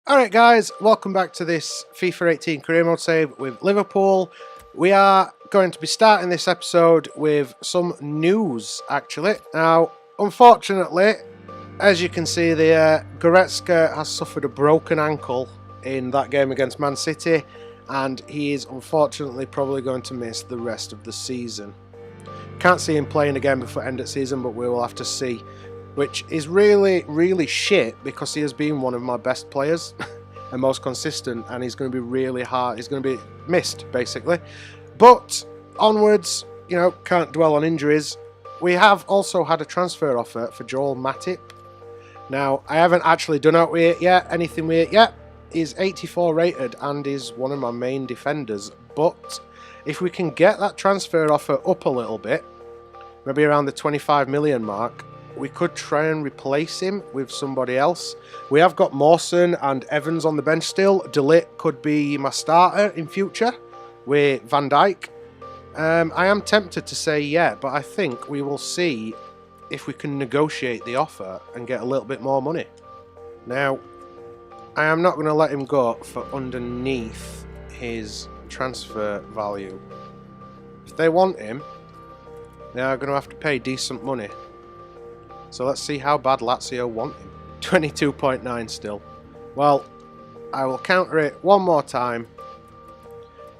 Alright guys, welcome back to this FIFA 18 career mode save with Liverpool. We are going to be starting this episode with some news actually. Now, unfortunately, as you can see there, Goretzka has suffered a broken ankle in that game against Man City and he is unfortunately probably going to miss the rest of the season. Can't see him playing again before end of season, but we will have to see. Which is really shit because he has been one of my best players and most consistent, and he's going to be really hard. He's going to be missed, basically. But onwards, can't dwell on injuries. We have also had a transfer offer for Joel Matip. Now, I haven't actually done anything with it yet. He's 84 rated and is one of my main defenders. But if we can get that transfer offer up a little bit, maybe around the 25 million mark, we could try and replace him with somebody else. We have got Mawson and Evans on the bench still. De Ligt could be my starter in future with Van Dijk. I am tempted to say yeah, but I think we will see if we can negotiate the offer and get a little bit more money. Now, I am not going to let him go for underneath his transfer value. If they want him, they are going to have to pay decent money. So let's see how bad Lazio want him. 22.9 still. Well, I will counter it one more time.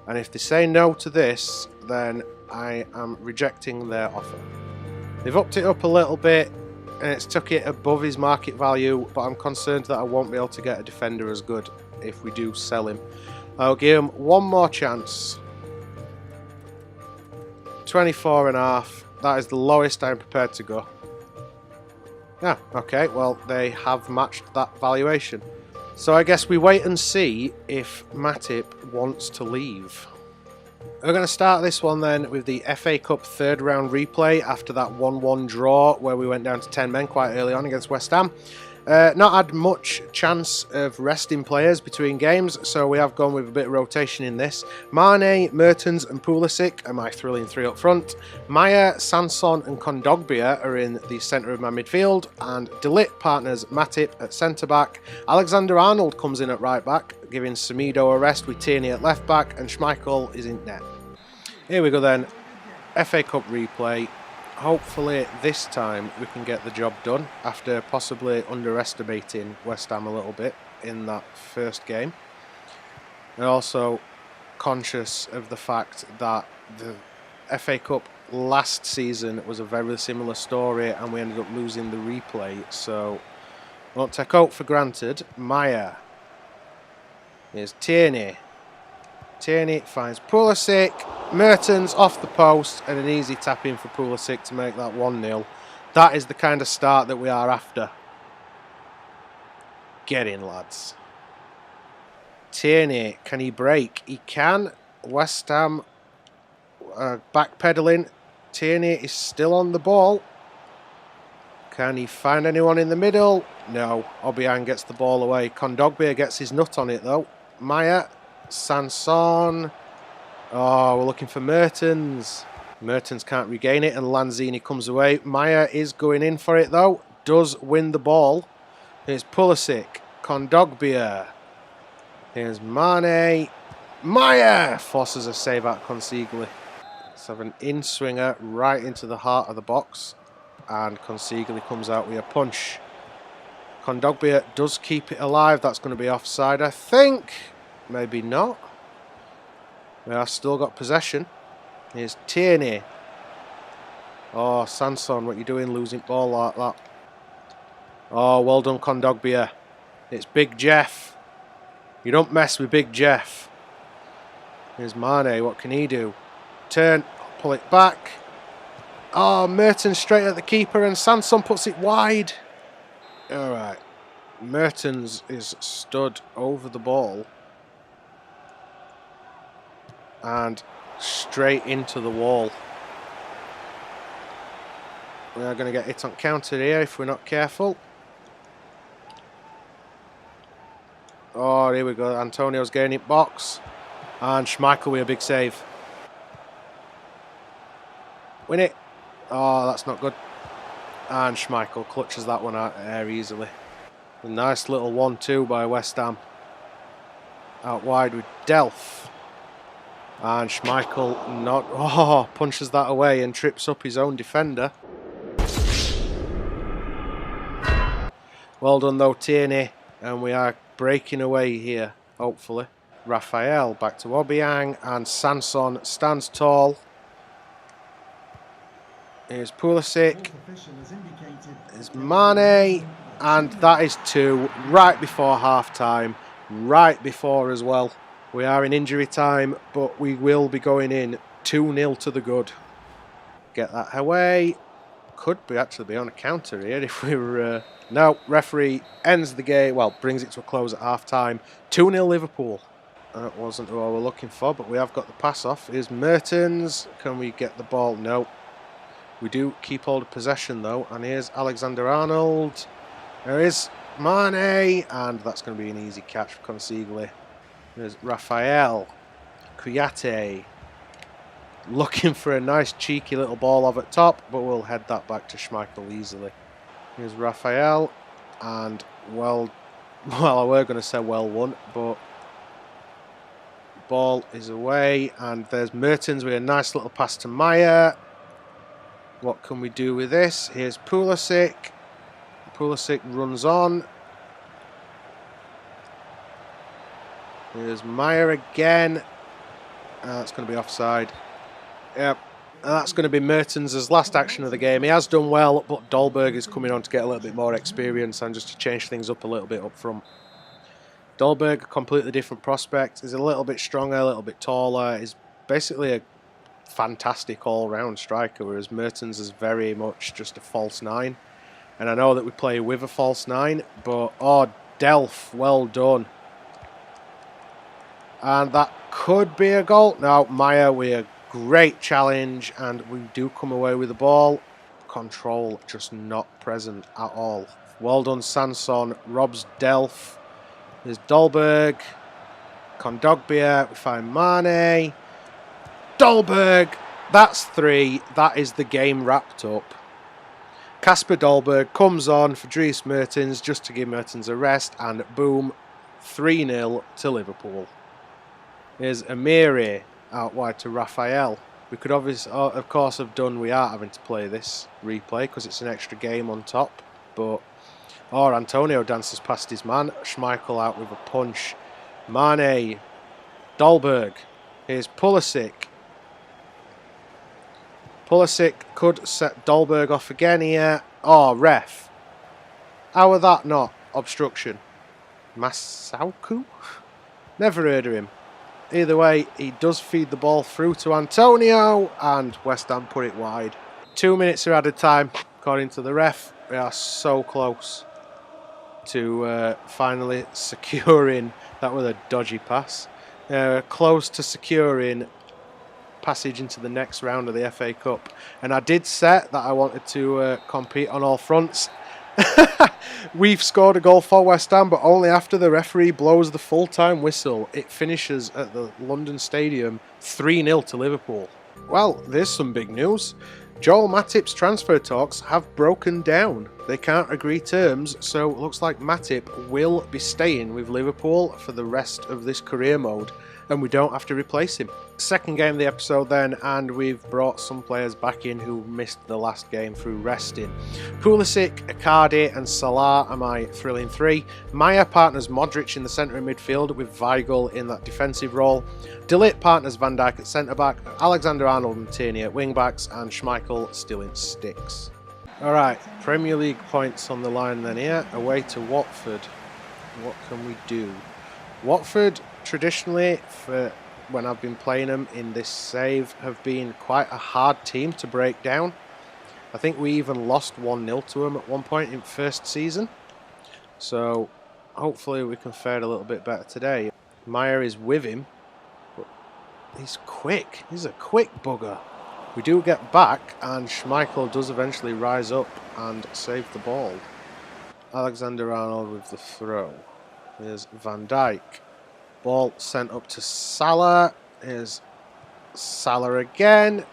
And if they say no to this, then I am rejecting their offer. They've upped it up a little bit, and it's took it above his market value, but I'm concerned that I won't be able to get a defender as good if we do sell him. I'll give him one more chance. 24.5. That is the lowest I'm prepared to go. Yeah, okay, well, they have matched that valuation. So I guess we wait and see if Matip wants to leave. We're going to start this one then with the FA Cup third round replay after that 1-1 draw where we went down to 10 men quite early on against West Ham. Not had much chance of resting players between games, so we have gone with a bit of rotation in this. Mane, Mertens and Pulisic are my thrilling three up front. Maya, Sanson and Kondogbia are in the centre of my midfield, and De Ligt partners Matip at centre-back. Alexander-Arnold comes in at right-back, giving Semedo a rest with Tierney at left-back, and Schmeichel is in net. Here we go then, FA Cup replay. Hopefully this time we can get the job done after possibly underestimating West Ham a little bit in that first game. And also conscious of the fact that the FA Cup last season was a very similar story and we ended up losing the replay, so won't take out for granted. Maya. Here's Tierney. Tierney finds Pulisic, Mertens off the post, and an easy tap in for Pulisic to make that 1-0. That is the kind of start that we are after. Get in, lads. Tierney, can he break? He can. West Ham backpedaling. Tierney is still on the ball. Can he find anyone in the middle? No. Obiang gets the ball away. Kondogbia gets his nut on it though. Maya. Sanson. Oh, we're looking for Mertens. Mertens can't regain it and Lanzini comes away. Maya is going in for it though. Does win the ball. Here's Pulisic. Kondogbia. Here's Mane. Maya forces a save out Consigli. Let's have an in-swinger right into the heart of the box. And Consigli comes out with a punch. Kondogbia does keep it alive. That's going to be offside, I think. Maybe not. We have still got possession. Here's Tierney. Oh, Sanson, what are you doing losing ball like that? Oh, well done, Kondogbia. It's Big Jeff. You don't mess with Big Jeff. Here's Mane, what can he do? Turn, pull it back. Oh, Mertens straight at the keeper and Sanson puts it wide. Alright. Mertens is stood over the ball. And straight into the wall. We are going to get hit on counter here if we're not careful. Oh, here we go. Antonio's getting it box. And Schmeichel with a big save. Win it. Oh, that's not good. And Schmeichel clutches that one out of air easily. A nice little 1-2 by West Ham. Out wide with Delph. And Schmeichel punches that away and trips up his own defender. Well done though, Tierney. And we are breaking away here, hopefully. Raphael back to Obiang, and Sanson stands tall. Here's Pulisic. Here's Mane. And that is 2 right before half time. Right before as well. We are in injury time, but we will be going in 2-0 to the good. Get that away. Could actually be on a counter here if we were... No, referee ends the game, well, brings it to a close at half time. 2-0 Liverpool. That wasn't what we were looking for, but we have got the pass off. Here's Mertens. Can we get the ball? No. We do keep hold of possession though. And here's Alexander-Arnold. There is Mane. And that's going to be an easy catch for Consigli. There's Raphael. Kouyaté. Looking for a nice cheeky little ball off at top, but we'll head that back to Schmeichel easily. Here's Raphael. And well, I were going to say well won, but ball is away. And there's Mertens with a nice little pass to Maya. What can we do with this? Here's Pulisic. Pulisic runs on. Here's Maya again. That's going to be offside. Yep. And that's going to be Mertens' last action of the game. He has done well, but Dolberg is coming on to get a little bit more experience and just to change things up a little bit up front. Dolberg, a completely different prospect. He's a little bit stronger, a little bit taller. He's basically a fantastic all-round striker, whereas Mertens is very much just a false 9. And I know that we play with a false 9, but oh, Delph, well done. And that could be a goal. Now, Maya with a great challenge, and we do come away with the ball. Control just not present at all. Well done, Sanson. Robs Delph. There's Dolberg. Kondogbia. We find Mane. Dolberg. That's 3. That is the game wrapped up. Kasper Dolberg comes on for Dries Mertens just to give Mertens a rest, and boom, 3-0 to Liverpool. Here's Amiri out wide to Raphael. We could obviously, of course, have done. We are having to play this replay because it's an extra game on top. But Antonio dances past his man. Schmeichel out with a punch. Mane, Dolberg. Here's Pulisic. Pulisic could set Dolberg off again here. Oh, ref. How are that not obstruction? Masauku? Never heard of him. Either way, he does feed the ball through to Antonio, and West Ham put it wide. 2 minutes are added time, according to the ref. We are so close to finally securing. That was a dodgy pass. Close to securing passage into the next round of the FA Cup. And I did set that I wanted to compete on all fronts. We've scored a goal for West Ham, but only after the referee blows the full-time whistle. It finishes at the London Stadium 3-0 to Liverpool. Well, there's some big news. Joel Matip's transfer talks have broken down. They can't agree terms, so it looks like Matip will be staying with Liverpool for the rest of this career mode, and we don't have to replace him. Second game of the episode then, and we've brought some players back in who missed the last game through resting. Pulisic, Icardi and Salah are my thrilling 3. Maya partners Modric in the centre of midfield with Weigl in that defensive role. De Ligt partners Van Dijk at centre-back, Alexander-Arnold and Tierney at wing-backs, and Schmeichel still in sticks. Alright, Premier League points on the line then here, away to Watford. What can we do? Watford, traditionally, for when I've been playing them in this save, have been quite a hard team to break down. I think we even lost 1-0 to them at one point in first season. So hopefully we can fare a little bit better today. Meyer is with him, but he's quick. He's a quick bugger. We do get back, and Schmeichel does eventually rise up and save the ball. Alexander-Arnold with the throw. Here's Van Dijk. Ball sent up to Salah. Here's Salah again.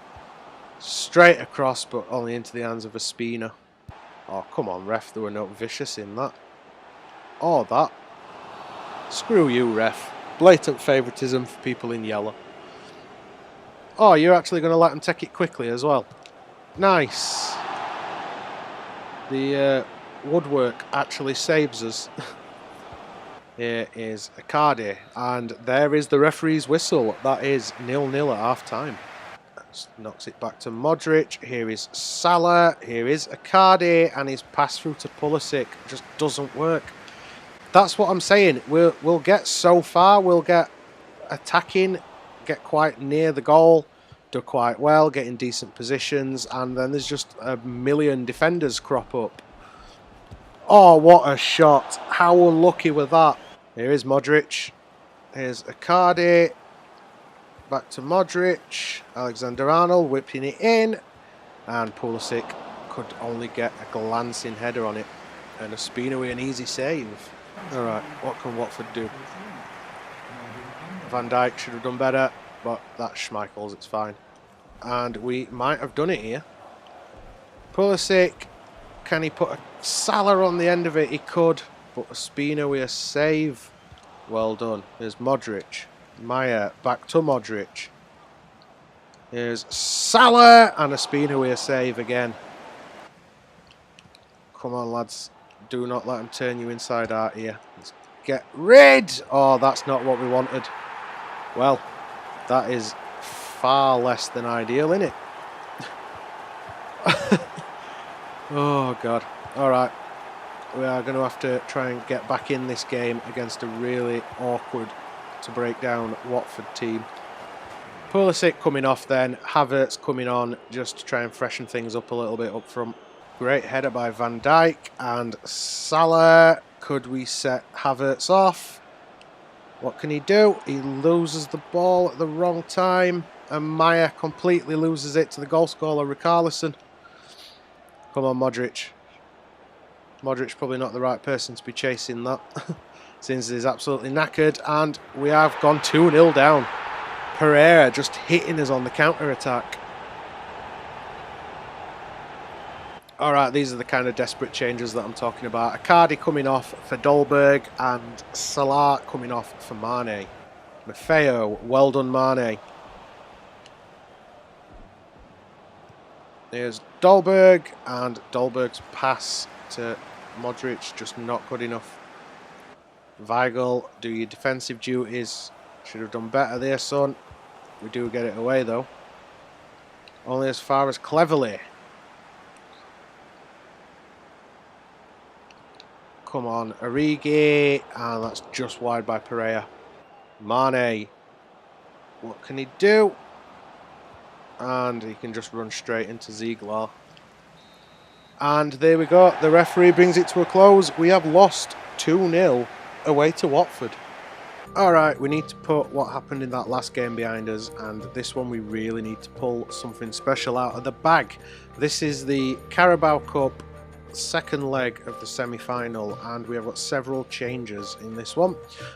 Straight across, but only into the hands of Ospina. Oh, come on, ref. There were no vicious in that. Oh, that. Screw you, ref. Blatant favouritism for people in yellow. Oh, you're actually going to let them take it quickly as well. Nice. The woodwork actually saves us. Here is Icardi, and there is the referee's whistle. That is 0-0 at half time. Knocks it back to Modric. Here is Salah. Here is Icardi, and his pass through to Pulisic just doesn't work. That's what I'm saying. We'll get so far. We'll get attacking, get quite near the goal, do quite well, get in decent positions, and then there's just a million defenders crop up. Oh, what a shot. How unlucky with that. Here is Modric. Here's Icardi. Back to Modric. Alexander-Arnold whipping it in. And Pulisic could only get a glancing header on it. And Ospina with an easy save. Alright, what can Watford do? Van Dijk should have done better, but that's Schmeichel's, it's fine. And we might have done it here. Pulisic, can he put a Salah on the end of it? He could, but Ospina with a save. Well done. There's Modric. Maya, back to Modric. Here's Salah, and Ospina with a save again. Come on, lads. Do not let them turn you inside out here. Let's get rid. Oh, that's not what we wanted. Well, that is far less than ideal, isn't it? Oh, God. All right. We are going to have to try and get back in this game against a really awkward to break down Watford team. Pulisic coming off then. Havertz coming on just to try and freshen things up a little bit up front. Great header by Van Dijk and Salah. Could we set Havertz off? What can he do? He loses the ball at the wrong time, and Maya completely loses it to the goal scorer, Richarlison. Come on, Modric. Modric probably not the right person to be chasing that, since he's absolutely knackered, and we have gone 2-0 down. Pereira just hitting us on the counter-attack. Alright, these are the kind of desperate changes that I'm talking about. Icardi coming off for Dolberg and Salah coming off for Mane. Maffeo, well done Mane. There's Dolberg, and Dolberg's pass to Modric just not good enough. Weigl, do your defensive duties. Should have done better there, son. We do get it away though. Only as far as Cleverley. Come on, Origi, and that's just wide by Pereira. Mane, what can he do? And he can just run straight into Ziegler. And there we go, the referee brings it to a close. We have lost 2-0 away to Watford. Alright, we need to put what happened in that last game behind us, and this one we really need to pull something special out of the bag. This is the Carabao Cup second leg of the semi-final, and we have got several changes in this one.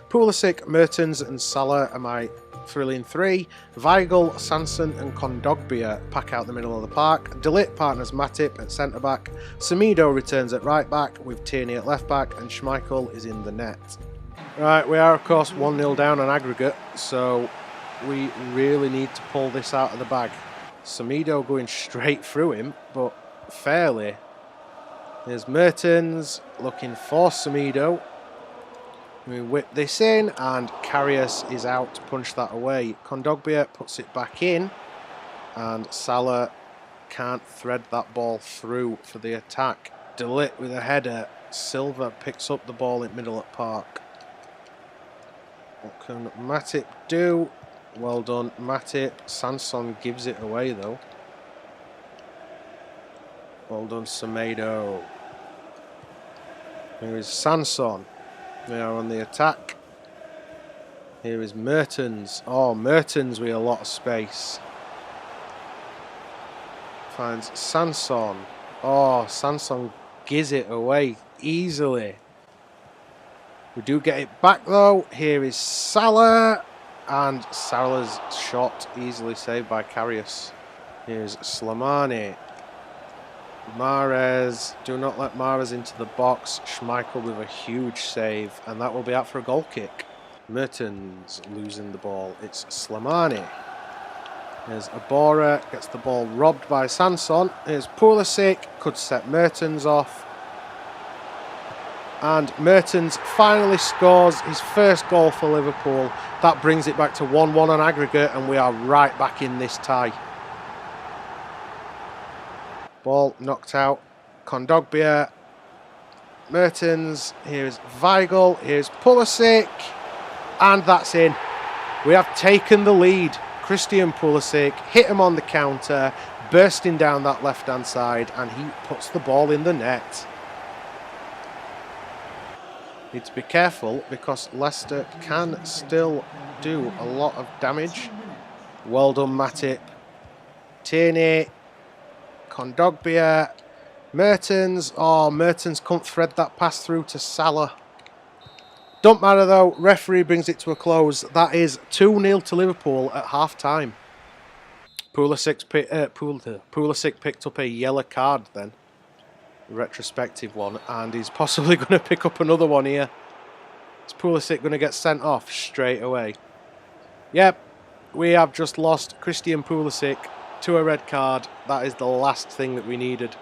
Pulisic, Mertens and Salah are my thrilling three. Weigl, Sanson and Kondogbia pack out the middle of the park. De Ligt partners Matip at centre-back. Semedo returns at right-back with Tierney at left-back, and Schmeichel is in the net. Right, we are of course 1-0 down on aggregate, so we really need to pull this out of the bag. Semedo going straight through him, but fairly. There's Mertens looking for Semedo. We whip this in, and Karius is out to punch that away. Kondogbia puts it back in, and Salah can't thread that ball through for the attack. De Ligt with a header. Silva picks up the ball in middle at park. What can Matip do? Well done, Matip. Sanson gives it away though. Well done, Semedo. Here is Sanson. They are on the attack. Here is Mertens. Oh, Mertens with a lot of space. Finds Sanson. Oh, Sanson gives it away easily. We do get it back though. Here is Salah. And Salah's shot easily saved by Karius. Here's Slimani. Mahrez, do not let Mahrez into the box. Schmeichel with a huge save, and that will be out for a goal kick. Mertens losing the ball. It's Slimani. There's Abora, gets the ball robbed by Sanson. Here's Pulisic, could set Mertens off. And Mertens finally scores his first goal for Liverpool. That brings it back to 1-1 on aggregate, and we are right back in this tie. Ball knocked out. Kondogbia. Mertens. Here's Weigl. Here's Pulisic. And that's in. We have taken the lead. Christian Pulisic hit him on the counter, bursting down that left-hand side, and he puts the ball in the net. Need to be careful because Leicester can still do a lot of damage. Well done, Matip. Tierney. Kondogbia. Mertens. Oh, Mertens couldn't thread that pass through to Salah. Don't matter though, referee brings it to a close. That is 2-0 to Liverpool at half-time. Pulisic picked up a yellow card then. A retrospective one, and he's possibly going to pick up another one here. Is Pulisic going to get sent off straight away? Yep, we have just lost Christian Pulisic to a red card. That is the last thing that we needed.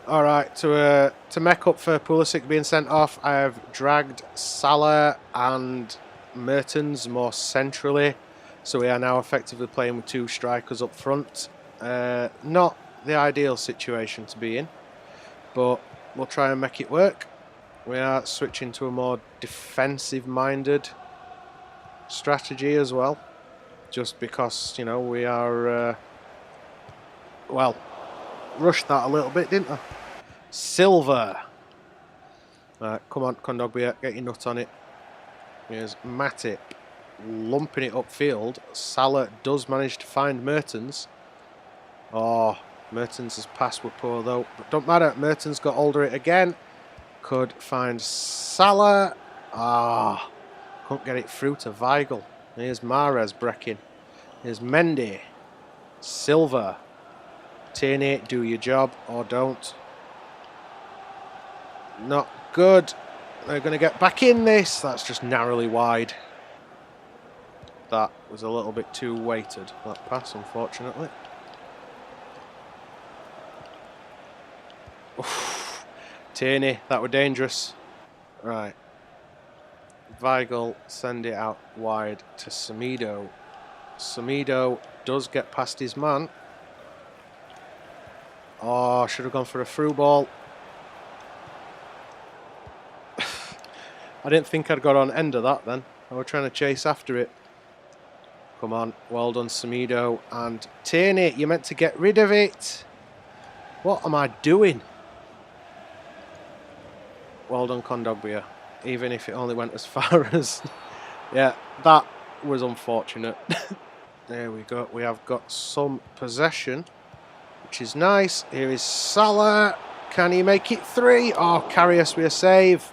Alright, to make up for Pulisic being sent off, I have dragged Salah and Mertens more centrally. So we are now effectively playing with two strikers up front. Not the ideal situation to be in, but we'll try and make it work. We are switching to a more defensive-minded strategy as well. Just because, you know, we are... well... rushed that a little bit, didn't I? Silva. Right, come on, Kondogbia, get your nut on it. Here's Matip lumping it upfield. Salah does manage to find Mertens. Oh, Mertens' pass were poor though, but don't matter. Mertens got hold of it again. Could find Salah. Ah, couldn't get it through to Weigl. Here's Mahrez breaking. Here's Mendy. Silva. Tierney, do your job or don't. Not good. They're going to get back in this. That's just narrowly wide. That was a little bit too weighted, that pass, unfortunately. Oof. Tierney, that were dangerous. Right. Weigl, send it out wide to Semedo. Semedo does get past his man. Oh, should have gone for a through ball. I didn't think I'd got on end of that then. I was trying to chase after it. Come on, well done Semedo. And Tierney, you meant to get rid of it. What am I doing? Well done Kondogbia. Even if it only went as far as... yeah, that was unfortunate. There we go. We have got some possession, which is nice. Here is Salah. Can he make it three? Oh, carry us with a save.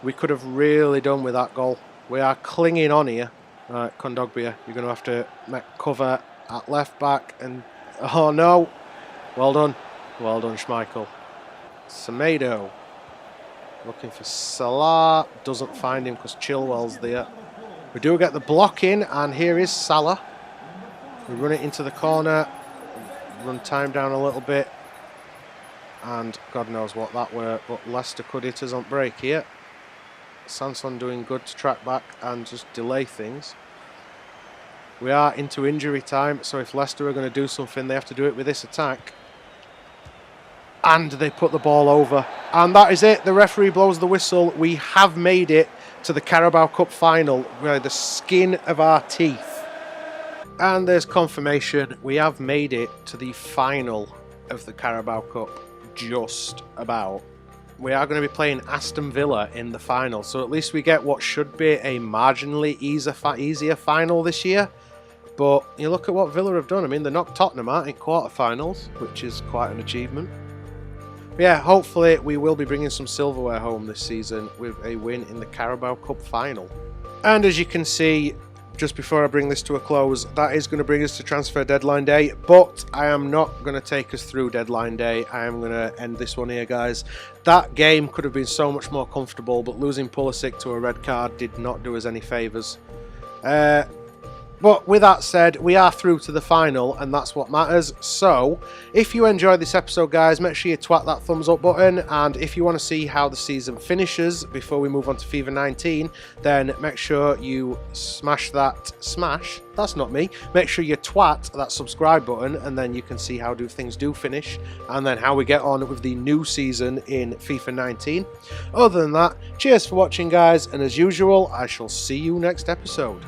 We could have really done with that goal. We are clinging on here. Right, Kondogbia, you're going to have to make cover at left back. And oh no. Well done. Well done, Schmeichel. Semedo. Looking for Salah. Doesn't find him because Chilwell's there. We do get the block in, and here is Salah. We run it into the corner. Run time down a little bit. And God knows what that were, but Leicester could hit us on break here. Sanson doing good to track back and just delay things. We are into injury time, so if Leicester are going to do something, they have to do it with this attack. And they put the ball over. And that is it. The referee blows the whistle. We have made it to the Carabao Cup final by the skin of our teeth. And there's confirmation. We have made it to the final of the Carabao Cup. Just about. We are going to be playing Aston Villa in the final, so at least we get what should be a marginally easier final this year. But you look at what Villa have done. I mean, they knocked Tottenham out in quarterfinals, which is quite an achievement. But yeah, hopefully we will be bringing some silverware home this season with a win in the Carabao Cup final. And as you can see, just before I bring this to a close, that is going to bring us to transfer deadline day, but I am not going to take us through deadline day. I am going to end this one here, guys. That game could have been so much more comfortable, but losing Pulisic to a red card did not do us any favours. But with that said, we are through to the final, and that's what matters. So, if you enjoyed this episode, guys, make sure you twat that thumbs up button. And if you want to see how the season finishes before we move on to FIFA 19, then make sure you smash that... Smash? That's not me. Make sure you twat that subscribe button, and then you can see how things do finish, and then how we get on with the new season in FIFA 19. Other than that, cheers for watching, guys, and as usual, I shall see you next episode.